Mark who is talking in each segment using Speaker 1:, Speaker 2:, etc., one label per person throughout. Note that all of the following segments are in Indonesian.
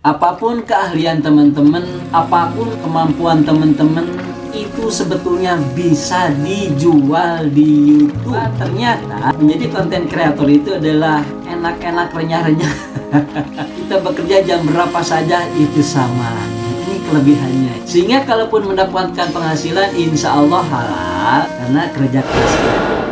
Speaker 1: Apapun keahlian teman-teman, apapun kemampuan teman-teman, itu sebetulnya bisa dijual di YouTube. Ternyata menjadi konten kreator itu adalah enak-enak, renyah-renyah. Kita bekerja jam berapa saja itu sama. Ini kelebihannya. Sehingga kalaupun mendapatkan penghasilan, insya Allah halal karena kerja keras.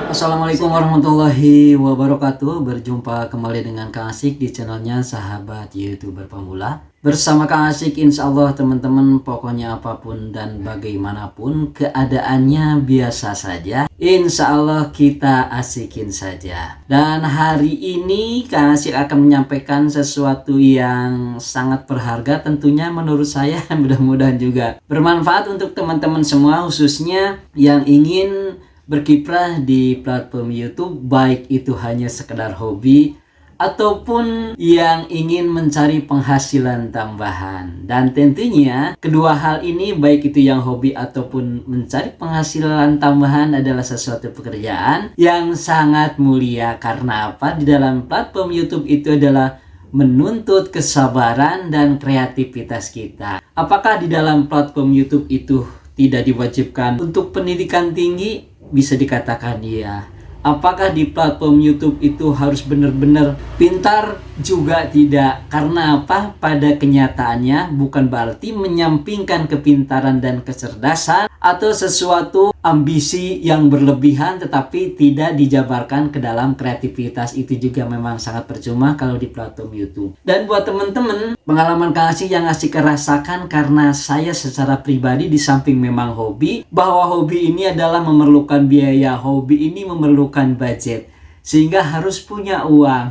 Speaker 1: Assalamualaikum warahmatullahi wabarakatuh. Berjumpa kembali dengan Kang Asik di channelnya Sahabat YouTuber Pemula. Bersama Kang Asik, insya Allah teman-teman, pokoknya apapun dan bagaimanapun keadaannya biasa saja, insya Allah kita asikin saja. Dan hari ini Kang Asik akan menyampaikan sesuatu yang sangat berharga tentunya menurut saya. Mudah-mudahan juga bermanfaat untuk teman-teman semua, khususnya yang ingin berkiprah di platform YouTube, baik itu hanya sekedar hobi ataupun yang ingin mencari penghasilan tambahan. Dan tentunya kedua hal ini, baik itu yang hobi ataupun mencari penghasilan tambahan, adalah sesuatu pekerjaan yang sangat mulia. Karena apa? Di dalam platform YouTube itu adalah menuntut kesabaran dan kreativitas kita. Apakah di dalam platform YouTube itu tidak diwajibkan untuk pendidikan tinggi? Bisa dikatakan iya. Apakah di platform YouTube itu harus benar-benar pintar? Juga tidak. Karena apa? Pada kenyataannya bukan berarti menyampingkan kepintaran dan kecerdasan atau sesuatu ambisi yang berlebihan tetapi tidak dijabarkan ke dalam kreativitas. Itu juga memang sangat percuma kalau di platform YouTube. Dan buat teman-teman, pengalaman Kang Asik yang Asik rasakan, karena saya secara pribadi di samping memang hobi, bahwa hobi ini adalah memerlukan biaya, hobi ini memerlukan budget, sehingga harus punya uang.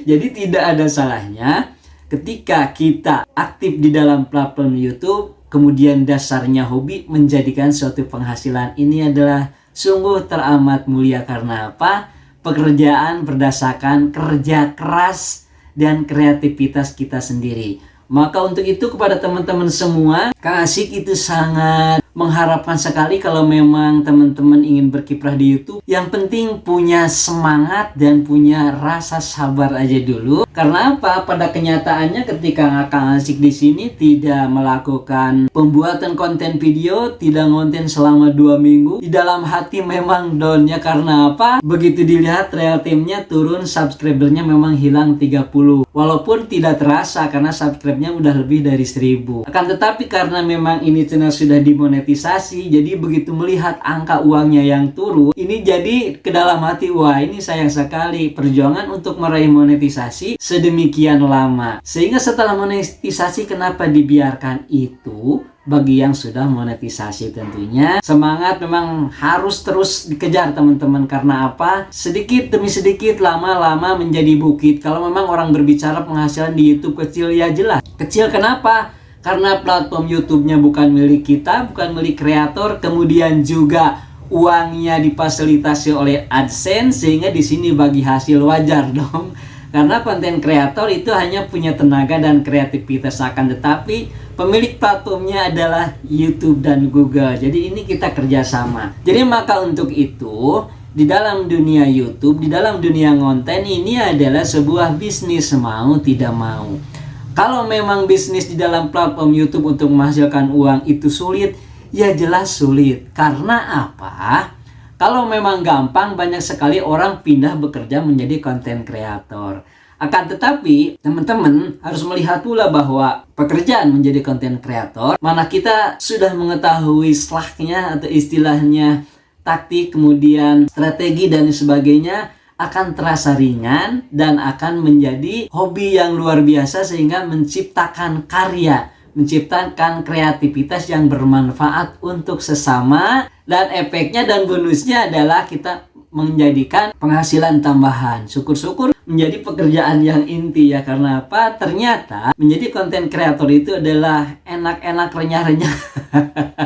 Speaker 1: Jadi tidak ada salahnya ketika kita aktif di dalam platform YouTube, kemudian dasarnya hobi, menjadikan suatu penghasilan. Ini adalah sungguh teramat mulia. Karena apa? Pekerjaan berdasarkan kerja keras dan kreativitas kita sendiri. Maka untuk itu kepada teman-teman semua, Kang Asik itu sangat mengharapkan sekali kalau memang teman-teman ingin berkiprah di YouTube, yang penting punya semangat dan punya rasa sabar aja dulu. Karena apa? Pada kenyataannya ketika Kang Asik di sini tidak melakukan pembuatan konten video, tidak ngonten selama 2 minggu, di dalam hati memang downnya. Karena apa? Begitu dilihat real timnya turun, subscribernya memang hilang 30. Walaupun tidak terasa karena subscribe-nya udah lebih dari 1000. Akan tetapi karena memang ini channel sudah dimonetisasi, jadi begitu melihat angka uangnya yang turun, ini jadi ke dalam hati, wah ini sayang sekali perjuangan untuk meraih monetisasi sedemikian lama. Sehingga setelah monetisasi, kenapa dibiarkan itu? Bagi yang sudah monetisasi tentunya semangat memang harus terus dikejar teman-teman. Karena apa? Sedikit demi sedikit, lama-lama menjadi bukit. Kalau memang orang berbicara penghasilan di YouTube kecil, ya jelas kecil. Kenapa? Karena platform YouTube-nya bukan milik kita, bukan milik kreator, kemudian juga uangnya difasilitasi oleh AdSense, sehingga di sini bagi hasil wajar dong. Karena konten kreator itu hanya punya tenaga dan kreativitas, akan tetapi pemilik platformnya adalah YouTube dan Google. Jadi ini kita kerjasama. Jadi maka untuk itu, di dalam dunia YouTube, di dalam dunia konten, ini adalah sebuah bisnis, mau tidak mau. Kalau memang bisnis di dalam platform YouTube untuk menghasilkan uang itu sulit, ya jelas sulit. Karena apa? Kalau memang gampang, banyak sekali orang pindah bekerja menjadi konten kreator. Akan tetapi, teman-teman harus melihat pula bahwa pekerjaan menjadi konten kreator, mana kita sudah mengetahui slagnya atau istilahnya taktik, kemudian strategi dan sebagainya, akan terasa ringan dan akan menjadi hobi yang luar biasa, sehingga menciptakan karya, menciptakan kreativitas yang bermanfaat untuk sesama. Dan efeknya dan bonusnya adalah kita menjadikan penghasilan tambahan. Syukur-syukur menjadi pekerjaan yang inti ya. Karena apa? Ternyata menjadi konten kreator itu adalah enak-enak, renyah-renyah.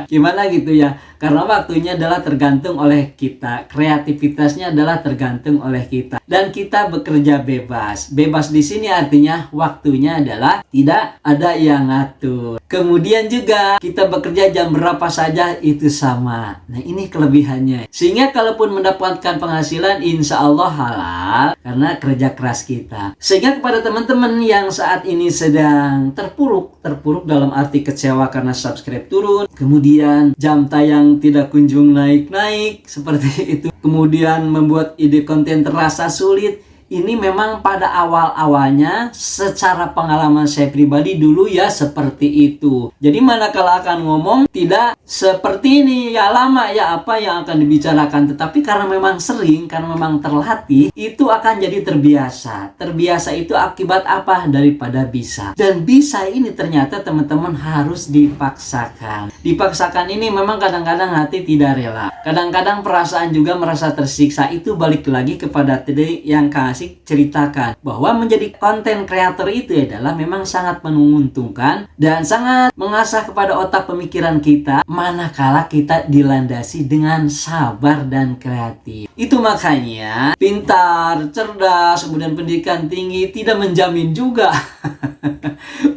Speaker 1: Gimana gitu ya. Karena waktunya adalah tergantung oleh kita. Kreativitasnya adalah tergantung oleh kita. Dan kita bekerja bebas. Bebas di sini artinya waktunya adalah tidak ada yang ngatur. Kemudian juga kita bekerja jam berapa saja itu sama. Nah, ini kelebihannya. Sehingga kalaupun mendapatkan penghasilan insya Allah halal karena kerja keras kita. Sehingga kepada teman-teman yang saat ini sedang terpuruk dalam arti kecewa karena subscribe turun, kemudian jam tayang tidak kunjung naik-naik seperti itu, kemudian membuat ide konten terasa sulit. Ini memang pada awal-awalnya secara pengalaman saya pribadi dulu ya seperti itu. Jadi manakala akan ngomong tidak seperti ini ya lama ya apa yang akan dibicarakan. Tetapi karena memang sering, karena memang terlatih, itu akan jadi terbiasa. Terbiasa itu akibat apa? Daripada bisa. Dan bisa ini ternyata teman-teman harus dipaksakan. Dipaksakan ini memang kadang-kadang hati tidak rela. Kadang-kadang perasaan juga merasa tersiksa. Itu balik lagi kepada tadi yang kasih ceritakan bahwa menjadi konten kreator itu adalah memang sangat menguntungkan dan sangat mengasah kepada otak pemikiran kita manakala kita dilandasi dengan sabar dan kreatif. Itu makanya pintar, cerdas, kemudian pendidikan tinggi tidak menjamin juga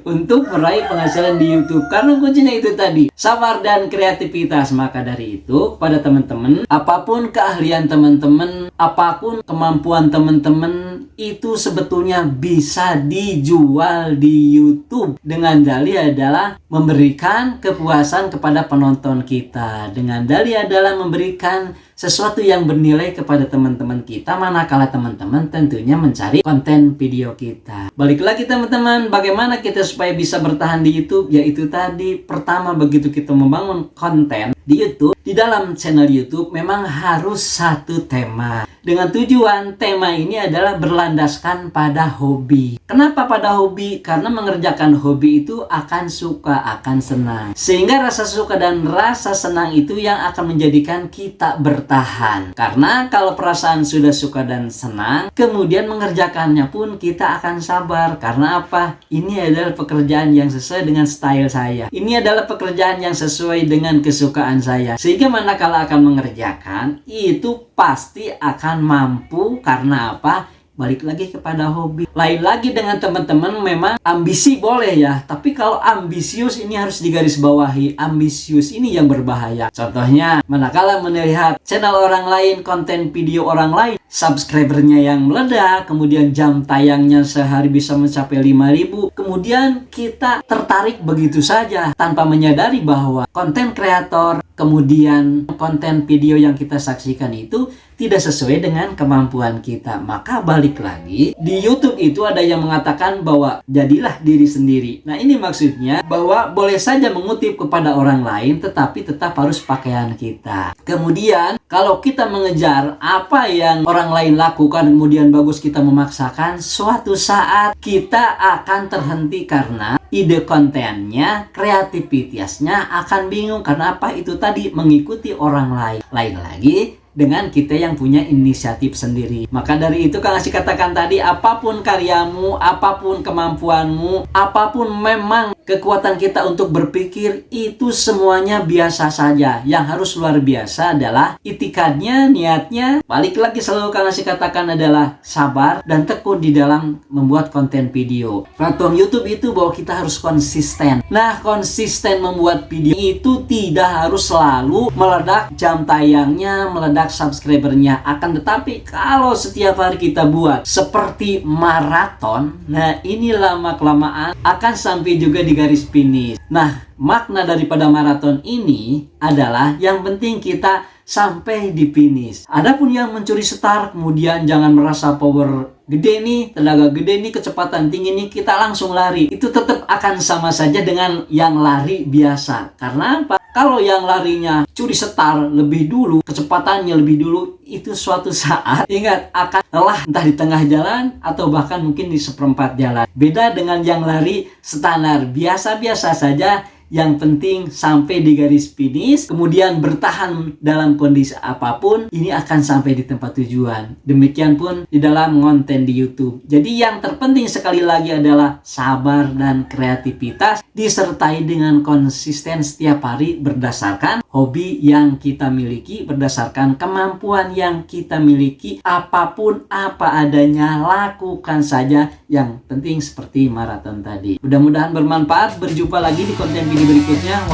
Speaker 1: untuk meraih penghasilan di YouTube. Karena kuncinya itu tadi, sabar dan kreativitas. Maka dari itu, pada teman-teman, apapun keahlian teman-teman, apapun kemampuan teman-teman, itu sebetulnya bisa dijual di YouTube. Dengan dalih adalah memberikan kepuasan kepada penonton kita. Dengan dalih adalah memberikan sesuatu yang bernilai kepada teman-teman kita manakala teman-teman tentunya mencari konten video kita. Balik lagi teman-teman, bagaimana kita supaya bisa bertahan di YouTube? Yaitu tadi, pertama begitu kita membangun konten di YouTube, di dalam channel YouTube memang harus satu tema. Dengan tujuan tema ini adalah berlandaskan pada hobi. Kenapa pada hobi? Karena mengerjakan hobi itu akan suka, akan senang. Sehingga rasa suka dan rasa senang itu yang akan menjadikan kita bertahan. Karena kalau perasaan sudah suka dan senang, kemudian mengerjakannya pun kita akan sabar. Karena apa? Ini adalah pekerjaan yang sesuai dengan style saya. Ini adalah pekerjaan yang sesuai dengan kesukaan saya. Sehingga manakala akan mengerjakan, itu pasti akan mampu. Karena apa? Balik lagi kepada hobi. Lain lagi dengan teman-teman, memang ambisi boleh ya, tapi kalau ambisius ini harus digarisbawahi. Ambisius ini yang berbahaya. Contohnya, manakala melihat channel orang lain, konten video orang lain, subscribernya yang meledak, kemudian jam tayangnya sehari bisa mencapai 5.000, kemudian kita tertarik begitu saja tanpa menyadari bahwa konten kreator, kemudian konten video yang kita saksikan itu tidak sesuai dengan kemampuan kita. Maka balik lagi, di YouTube itu ada yang mengatakan bahwa jadilah diri sendiri. Nah, ini maksudnya bahwa boleh saja mengutip kepada orang lain, tetapi tetap harus pakaian kita. Kemudian kalau kita mengejar apa yang orang lain lakukan, kemudian bagus kita memaksakan, suatu saat kita akan terhenti karena ide kontennya, kreativitasnya akan bingung. Karena apa? Itu tadi, mengikuti orang lain. Lain lagi dengan kita yang punya inisiatif sendiri. Maka dari itu Kang Asy katakan tadi, apapun karyamu, apapun kemampuanmu, apapun memang kekuatan kita untuk berpikir, itu semuanya biasa saja. Yang harus luar biasa adalah itikadnya, niatnya. Balik lagi, selalu Kang Asy katakan adalah sabar dan tekun di dalam membuat konten video. Platform YouTube itu bahwa kita harus konsisten. Nah, konsisten membuat video itu tidak harus selalu meledak jam tayangnya, meledak subscribernya. Akan tetapi kalau setiap hari kita buat seperti maraton, nah ini lama-kelamaan akan sampai juga di garis finish. Nah, makna daripada maraton ini adalah yang penting kita sampai di finish. Adapun yang mencuri start, kemudian jangan merasa power gede nih, tenaga gede nih, kecepatan tinggi nih, kita langsung lari. Itu tetap akan sama saja dengan yang lari biasa. Karena apa? Kalau yang larinya curi start lebih dulu, kecepatannya lebih dulu, itu suatu saat, ingat, akan lelah entah di tengah jalan atau bahkan mungkin di seperempat jalan. Beda dengan yang lari standar, biasa-biasa saja, Yang penting sampai di garis finish, kemudian bertahan dalam kondisi apapun, ini akan sampai di tempat tujuan. Demikian pun di dalam konten di YouTube. Jadi yang terpenting sekali lagi adalah sabar dan kreativitas, disertai dengan konsisten setiap hari berdasarkan hobi yang kita miliki, berdasarkan kemampuan yang kita miliki. Apapun apa adanya, lakukan saja. Yang penting seperti maraton tadi. Mudah-mudahan bermanfaat. Berjumpa lagi di konten video berikutnya.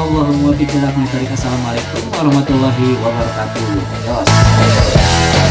Speaker 1: Assalamualaikum warahmatullahi wabarakatuh. Yos.